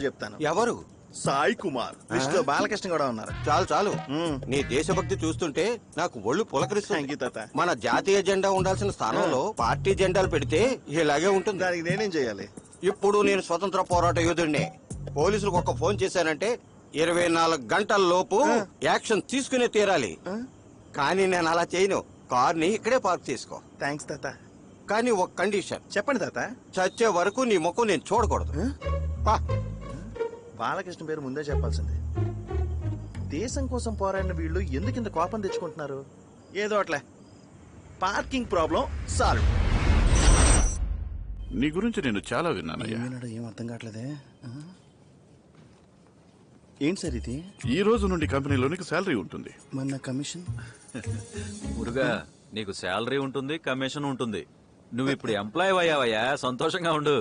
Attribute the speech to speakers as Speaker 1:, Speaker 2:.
Speaker 1: చెప్తాను.
Speaker 2: ఎవరు?
Speaker 1: సాయి కుమార్. లిస్ట్ లో బాలకృష్ణ కూడా ఉన్నారు.
Speaker 2: చాలు చాలు. నీ దేశభక్తి చూస్తుంటే నాకు ఒళ్ళు పులకరిస్తుంది. మన జాతీయ జెండా ఉండాల్సిన స్థానంలో పార్టీ జెండాలు పెడితే ఇలాగే ఉంటుంది.
Speaker 1: దానికి నేనేం చేయాలి?
Speaker 2: ఇప్పుడు నేను స్వతంత్ర పోరాట యోధుడిని. పోలీసులకు ఒక ఫోన్ చేశానంటే 24 గంటల లోపు యాక్షన్ తీసుకునే తీరాలి. కానీ నేను అలా చేయను. కార్ని ఇక్కడే పార్క్ చేసుకో.
Speaker 1: థ్యాంక్స్ తాత.
Speaker 2: కానీ ఒక కండిషన్.
Speaker 1: చెప్పండి తాత.
Speaker 2: చచ్చే వరకు నీ ముఖం నేను చూడకూడదు.
Speaker 1: బాలకృష్ణ పేరు ముందే చెప్పాల్సింది. దేశం కోసం పోరాడిన వీళ్ళు ఎందుకు ఇంత కోపం తెచ్చుకుంటున్నారు? ఏదో అట్లే పార్కింగ్ ప్రాబ్లం సాల్వ్.
Speaker 3: నీ గురించి నేను చాలా విన్నానయ్యా.
Speaker 1: ఏం అర్థం కావట్లేదే. ఏంటి సార్ ఇది?
Speaker 3: ఈ రోజు నుండి కంపెనీలోనికి శాలరీ ఉంటుంది.
Speaker 1: మన కమిషన్?
Speaker 4: మురుగా నీకు శాలరీ ఉంటుంది, కమిషన్ ఉంటుంది. నువ్వు ఇప్పుడు ఎంప్లాయ్ అయ్యావయ్యా, సంతోషంగా ఉండు.